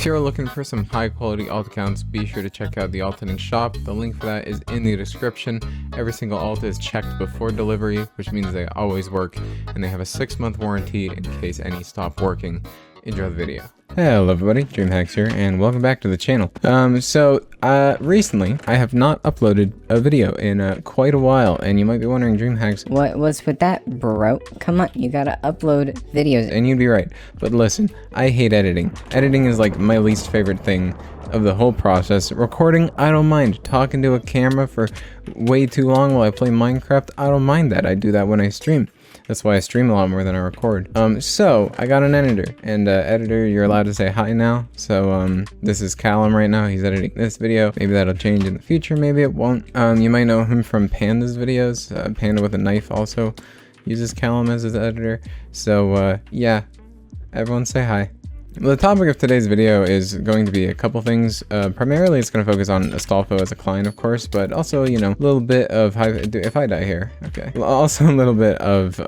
If you're looking for some high quality alt accounts, be sure to check out the alternate shop. The link for that is in the description. Every single alt is checked before delivery, which means they always work, and they have a 6-month warranty in case any stop working. Enjoy the video. Hello everybody, DreamHax here, and welcome back to the channel. Recently, I have not uploaded a video in quite a while, and you might be wondering, DreamHax, what's with that, bro? Come on, you gotta upload videos. And you'd be right, but listen, I hate editing. Editing is like my least favorite thing of the whole process. Recording, I don't mind. Talking to a camera for way too long while I play Minecraft, I don't mind that. I do that when I stream. That's why I stream a lot more than I record. So I got an editor, and editor, you're allowed to say hi now. So this is Callum right now. He's editing this video. Maybe that'll change in the future. Maybe it won't. You might know him from Panda's videos. Panda with a knife also uses Callum as his editor. So yeah, everyone say hi. The topic of today's video is going to be a couple things. Primarily, it's going to focus on Astolfo as a client, of course, but also, you know, a little bit of if I die here, okay. Also a little bit of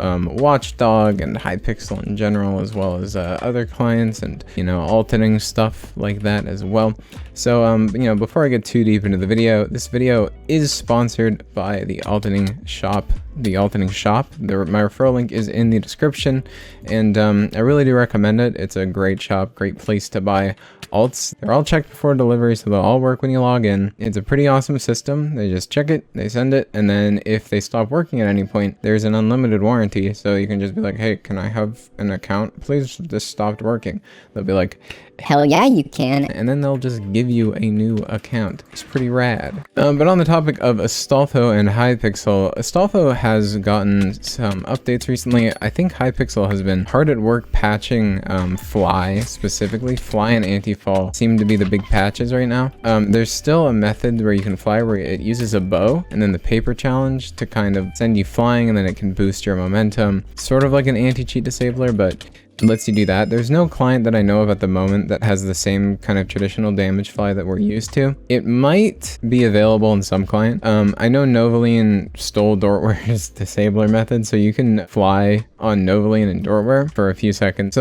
Watchdog and Hypixel in general, as well as other clients and, you know, alternating stuff like that as well. So, you know, before I get too deep into the video, this video is sponsored by the alternating shop. My referral link is in the description, and I really do recommend it. It's a great shop, great place to buy alts. They're all checked before delivery, so they'll all work when you log in. It's a pretty awesome system. They just check it, they send it, and then if they stop working at any point, there's an unlimited warranty, so you can just be like, hey, can I have an account? Please, this stopped working. They'll be like, hell yeah, you can. And then they'll just give you a new account. It's pretty rad. But on the topic of Astolfo and Hypixel, Astolfo has gotten some updates recently. I think Hypixel has been hard at work patching Fly specifically. Fly and Anti-Fall seem to be the big patches right now. There's still a method where you can fly where it uses a bow and then the paper challenge to kind of send you flying, and then it can boost your momentum. Sort of like an anti-cheat disabler, but lets you do that. There's no client that I know of at the moment that has the same kind of traditional damage fly that we're used to. It might be available in some client. I know Novaline stole Doorware's disabler method, so you can fly on Novaline and Doorware for a few seconds. So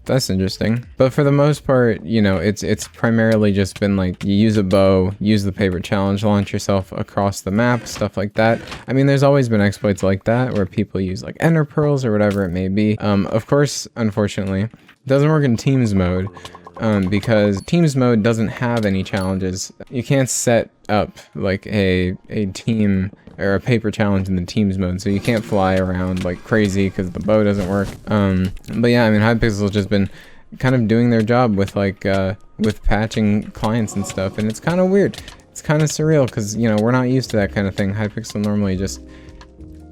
that's interesting. But for the most part, you know, it's primarily just been like, you use a bow, use the paper challenge, launch yourself across the map, stuff like that. I mean, there's always been exploits like that where people use like ender pearls or whatever it may be. Of course, unfortunately, it doesn't work in Teams mode because Teams mode doesn't have any challenges. You can't set up like a team or a paper challenge in the Teams mode, so you can't fly around like crazy because the bow doesn't work. But yeah, I mean, Hypixel has just been kind of doing their job with like with patching clients and stuff, and it's kind of weird. It's kind of surreal because, you know, we're not used to that kind of thing. Hypixel normally just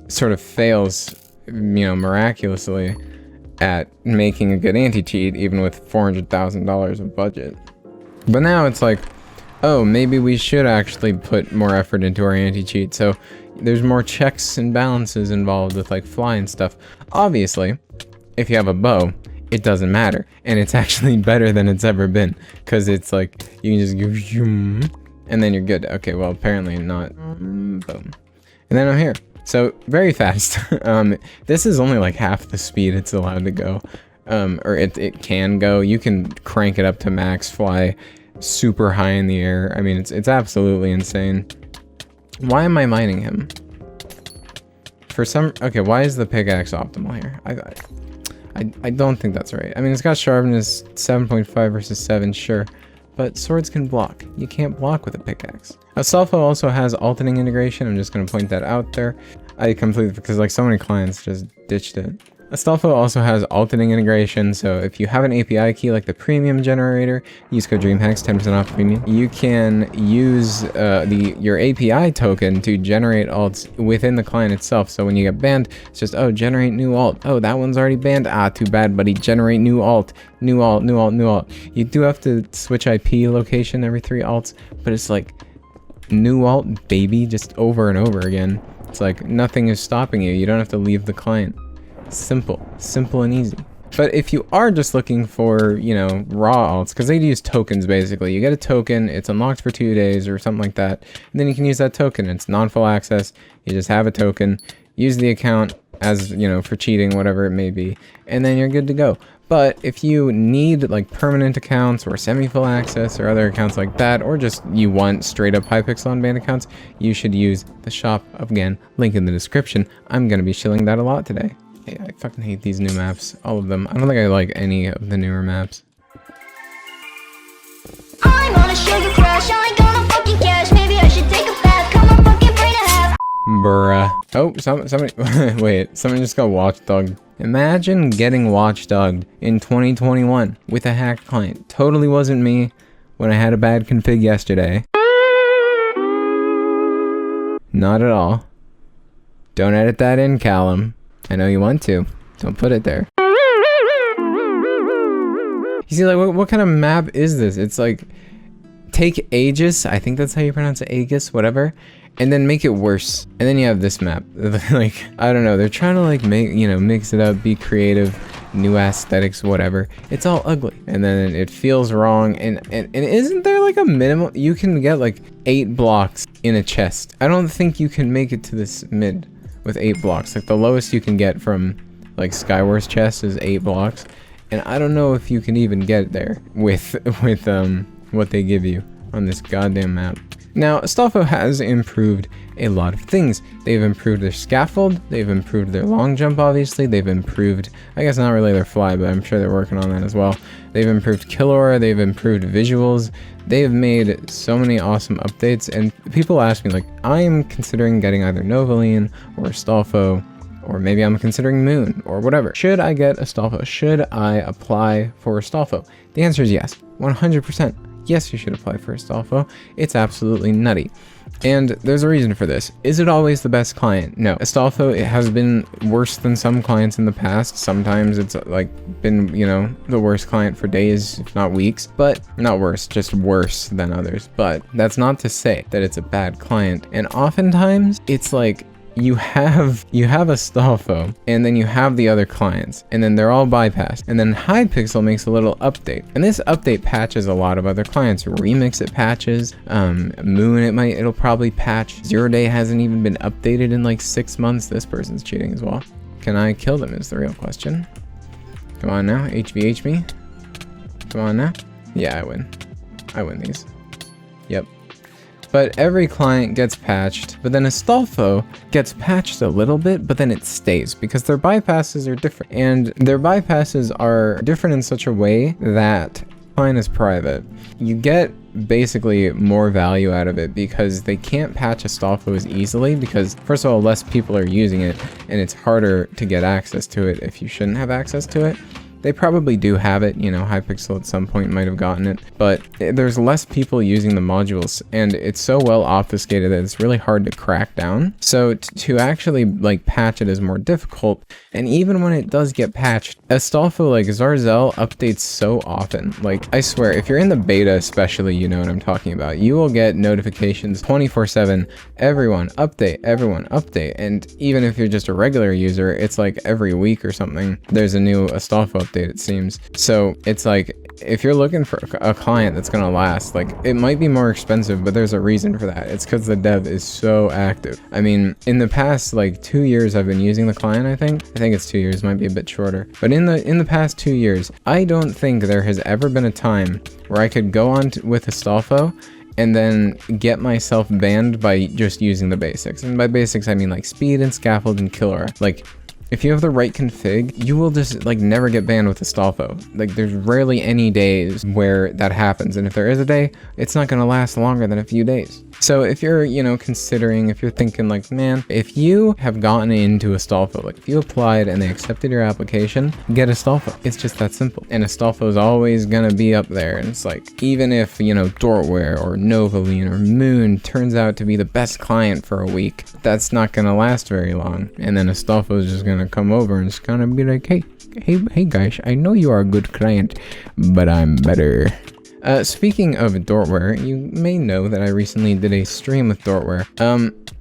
sort of fails, you know, miraculously at making a good anti-cheat, even with $400,000 of budget. But now it's like, oh, maybe we should actually put more effort into our anti-cheat, so there's more checks and balances involved with like fly and stuff. Obviously, if you have a bow, it doesn't matter, and it's actually better than it's ever been, because it's like, you can just go zoom, and then you're good. Okay, well, apparently not. Boom. And then I'm here. So, very fast. This is only like half the speed it's allowed to go. Or it can go. You can crank it up to max, fly super high in the air. I mean, it's absolutely insane. Why am I mining him? Okay, why is the pickaxe optimal here? I don't think that's right. I mean, it's got sharpness 7.5 versus 7, sure. But swords can block. You can't block with a pickaxe. Astolfo also has alternating integration. I'm just going to point that out there. I completely, because like so many clients just ditched it. Astolfo also has alternating integration, so if you have an API key like the premium generator, use code DreamHax, 10% off premium. You can use your API token to generate alts within the client itself. So when you get banned, it's just, oh, generate new alt. Oh, that one's already banned. Ah, too bad, buddy. Generate new alt, new alt, new alt, new alt. You do have to switch IP location every 3 alts, but it's like new alt, baby, just over and over again. It's like nothing is stopping you. You don't have to leave the client. Simple and easy. But if you are just looking for, you know, raw alts, because they use tokens basically. You get a token, it's unlocked for 2 days or something like that, and then you can use that token. It's non-full access. You just have a token, use the account as, you know, for cheating, whatever it may be, and then you're good to go. But if you need like permanent accounts or semi-full access or other accounts like that, or just you want straight up Hypixel unbanned accounts, you should use the shop. Again, link in the description. I'm going to be shilling that a lot today. Hey, I fucking hate these new maps, all of them. I don't think I like any of the newer maps. I'm gonna show you crash, I ain't gonna fucking cash. Maybe I should take a bath, come on fucking brain a half. Bruh. Oh, somebody, wait, someone just got watchdogged. Imagine getting watchdogged in 2021 with a hacked client. Totally wasn't me when I had a bad config yesterday. Not at all. Don't edit that in, Callum. I know you want to. Don't put it there. You see, like, what kind of map is this? It's like, take Aegis, I think that's how you pronounce it, Aegis, whatever, and then make it worse. And then you have this map. Like, I don't know, they're trying to like make, you know, mix it up, be creative, new aesthetics, whatever. It's all ugly. And then it feels wrong. And isn't there like a minimum? You can get like 8 blocks in a chest. I don't think you can make it to this mid with 8 blocks. Like the lowest you can get from like Skywars chest is 8 blocks. And I don't know if you can even get there with what they give you on this goddamn map. Now, Astolfo has improved a lot of things. They've improved their scaffold, they've improved their long jump, obviously, they've improved, I guess not really their fly, but I'm sure they're working on that as well. They've improved kill aura, they've improved visuals, they've made so many awesome updates, and people ask me, like, I'm considering getting either Novaline or Astolfo, or maybe I'm considering Moon, or whatever. Should I get Astolfo? Should I apply for Astolfo? The answer is yes, 100%. Yes, you should apply for Astolfo. It's absolutely nutty. And there's a reason for this. Is it always the best client? No. Astolfo, it has been worse than some clients in the past. Sometimes it's like been, you know, the worst client for days, if not weeks. But not worse, just worse than others. But that's not to say that it's a bad client. And oftentimes it's like, you have Astolfo, and then you have the other clients, and then they're all bypassed, and then Hypixel makes a little update, and this update patches a lot of other clients. Remix it patches, Moon it'll probably patch. 0 Day hasn't even been updated in like 6 months. This person's cheating as well. Can I kill them is the real question. Come on now, HVH me. Come on now. Yeah, I win these. Yep. But every client gets patched, but then Astolfo gets patched a little bit, but then it stays because their bypasses are different. And their bypasses are different in such a way that client is private. You get basically more value out of it because they can't patch Astolfo as easily because, first of all, less people are using it and it's harder to get access to it if you shouldn't have access to it. They probably do have it, you know, Hypixel at some point might have gotten it, but there's less people using the modules, and it's so well obfuscated that it's really hard to crack down. So to actually, like, patch it is more difficult, and even when it does get patched, Astolfo, like, Zarzel updates so often. Like, I swear, if you're in the beta especially, you know what I'm talking about. You will get notifications 24/7, everyone update, and even if you're just a regular user, it's like every week or something, there's a new Astolfo update, it seems. So it's like, if you're looking for a client that's gonna last, like, it might be more expensive, but there's a reason for that. It's because the dev is so active. I mean, in the past like 2 years I've been using the client. I think it's 2 years, might be a bit shorter, but in the past 2 years I don't think there has ever been a time where I could go on with Astolfo and then get myself banned by just using the basics. And by basics I mean like speed and scaffold and kill aura. Like, if you have the right config, you will just like never get banned with Astolfo. Like, there's rarely any days where that happens, and if there is a day, it's not gonna last longer than a few days. So if you're, you know, considering, if you're thinking like, man, if you have gotten into Astolfo, like if you applied and they accepted your application, get Astolfo. It's just that simple. And Astolfo is always gonna be up there. And it's like, even if, you know, Doorware or Novaline or Moon turns out to be the best client for a week, that's not gonna last very long. And then Astolfo is just gonna come over and it's gonna be like, hey guys, I know you are a good client, but I'm better. Speaking of Doorware, you may know that I recently did a stream with Doorware.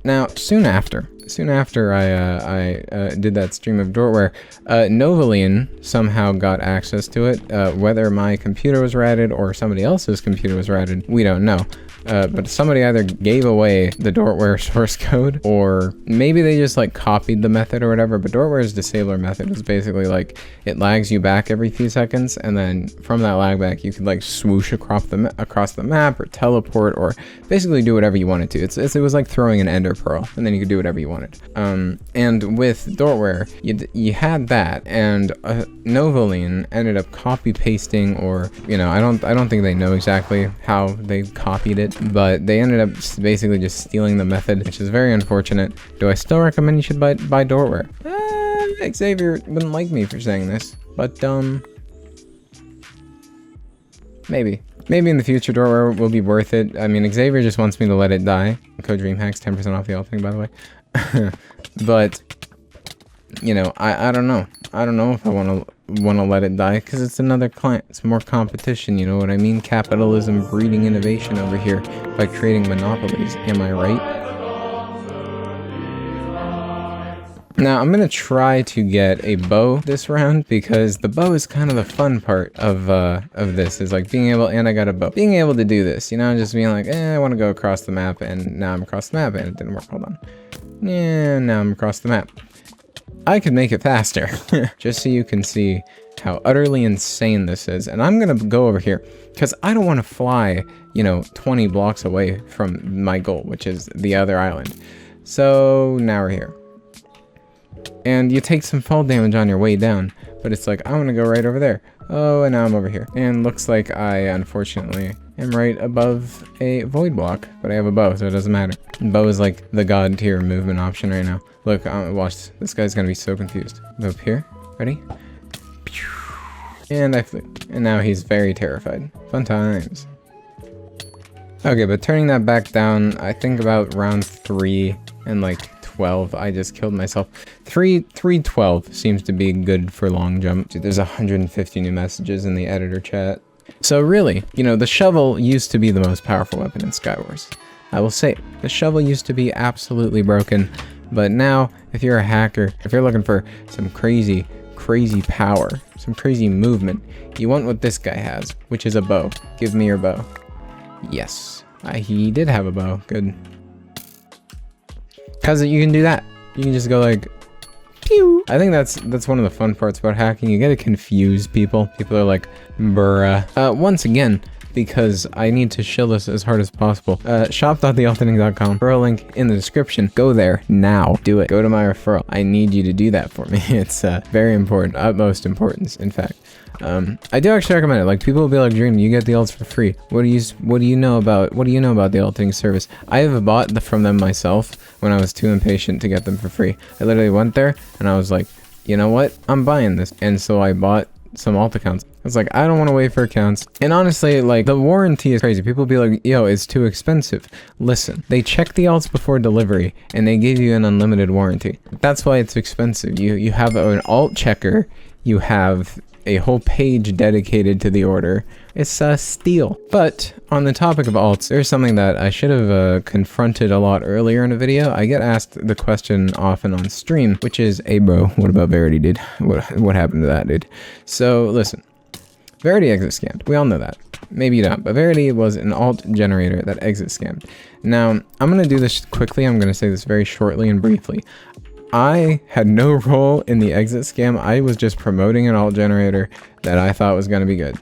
Now, soon after soon after I did that stream of Doorware, Novaline somehow got access to it. Whether my computer was ratted or somebody else's computer was ratted, we don't know. But somebody either gave away the Doorware source code, or maybe they just like copied the method or whatever. But Doorware's disabler method was basically like, it lags you back every few seconds, and then from that lag back you could like swoosh across the map, or teleport, or basically do whatever you wanted to. It was like throwing an ender pearl, and then you could do whatever you wanted. And with Doorware, you had that, and Novaline ended up copy pasting, or I don't think they know exactly how they copied it, but they ended up basically just stealing the method, which is very unfortunate. Do I still recommend you should buy Doorware? Xavier wouldn't like me for saying this, but maybe in the future Doorware will be worth it. I mean, Xavier just wants me to let it die. Code DreamHax, 10% off the alt thing, by the way. But I don't know. I don't know if I want to let it die, because it's another client. It's more competition, you know what I mean? Capitalism breeding innovation over here by creating monopolies. Am I right? Now, I'm going to try to get a bow this round, because the bow is kind of the fun part of this, is like being able, and I got a bow. Being able to do this, just being like, I want to go across the map, and now I'm across the map, and it didn't work. Hold on. Yeah, now I'm across the map. I could make it faster, just so you can see how utterly insane this is. And I'm going to go over here, because I don't want to fly, 20 blocks away from my goal, which is the other island. So now we're here. And you take some fall damage on your way down, but it's like, I want to go right over there. Oh, and now I'm over here. And looks like I, unfortunately, am right above a void block, but I have a bow, so it doesn't matter. Bow is like the god tier movement option right now. Look, watch, this guy's gonna be so confused. Go up here, ready? And I flew. And now he's very terrified. Fun times. Okay, but turning that back down, I think about round 3 and like 12, I just killed myself. 312 seems to be good for long jump. Dude, there's 150 new messages in the editor chat. So really, the shovel used to be the most powerful weapon in Skywars. I will say, the shovel used to be absolutely broken, but now, if you're a hacker, if you're looking for some crazy power, some crazy movement, you want what this guy has, which is a bow. Give me your bow. Yes, he did have a bow. Good. Because you can do that. You can just go like, pew. I think that's one of the fun parts about hacking. You get to confuse people. People are like, bruh. Once again, because I need to shill this as hard as possible. Shop.thealtending.com. Referral link in the description. Go there now. Do it. Go to my referral. I need you to do that for me. It's very important. Utmost importance, in fact. I do actually recommend it. Like, people will be like, Dream, you get the alts for free. What do you know about the alting service? I have bought from them myself when I was too impatient to get them for free. I literally went there and I was like, you know what? I'm buying this. And so I bought some alt accounts. It's like, I don't want to wait for accounts. And honestly, like, the warranty is crazy. People be like, yo, it's too expensive. Listen, they check the alts before delivery and they give you an unlimited warranty. That's why it's expensive. You have an alt checker. You have a whole page dedicated to the order. It's a steal. But on the topic of alts, there's something that I should have confronted a lot earlier in a video. I get asked the question often on stream, which is, hey bro, what about Verity, dude? What happened to that, dude? So listen, Verity exit scammed. We all know that. Maybe you don't, but Verity was an alt generator that exit scammed. Now, I'm going to do this quickly. I'm going to say this very shortly and briefly. I had no role in the exit scam. I was just promoting an alt generator that I thought was going to be good.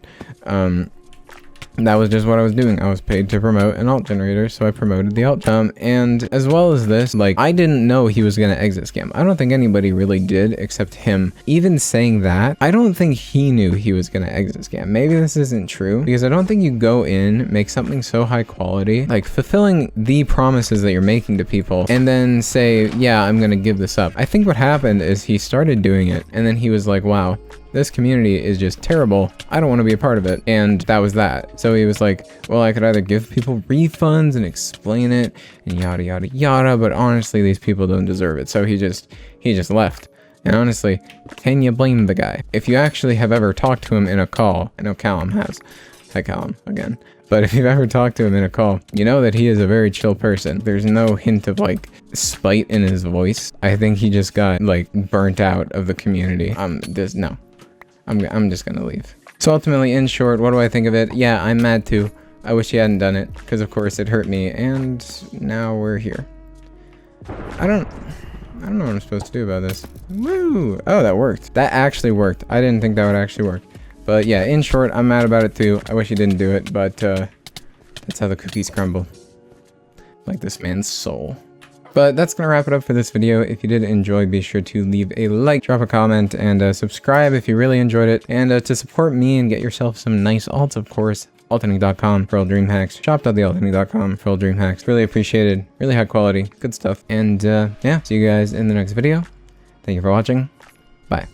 That was just what I was doing. I was paid to promote an alt generator, so I promoted the alt. And as well as this, like, I didn't know he was going to exit scam. I don't think anybody really did except him. Even saying that, I don't think he knew he was going to exit scam. Maybe this isn't true, because I don't think you go in, make something so high quality, like fulfilling the promises that you're making to people, and then say, yeah, I'm going to give this up. I think what happened is he started doing it, and then he was like, wow, this community is just terrible. I don't want to be a part of it. And that was that. So he was like, well, I could either give people refunds and explain it and yada, yada, yada. But honestly, these people don't deserve it. So he just left. And honestly, can you blame the guy? If you actually have ever talked to him in a call, I know Callum has, Hi, Callum, again. But if you've ever talked to him in a call, you know that he is a very chill person. There's no hint of, like, spite in his voice. I think he just got, like, burnt out of the community. No. I'm just gonna leave. So ultimately, in short, what do I think of it? Yeah, I'm mad too. I wish he hadn't done it, because of course it hurt me, and now we're here. I don't know what I'm supposed to do about this. Woo! Oh, that worked. That actually worked. I didn't think that would actually work. But yeah, in short, I'm mad about it too. I wish he didn't do it, but that's how the cookies crumble. Like this man's soul. But that's gonna wrap it up for this video. If you did enjoy, be sure to leave a like, drop a comment, and subscribe if you really enjoyed it. And to support me and get yourself some nice alts, of course, alternate.com for all DreamHax, shop.thealternate.com for all DreamHax. Really appreciated, really high quality, good stuff. And yeah, see you guys in the next video. Thank you for watching. Bye.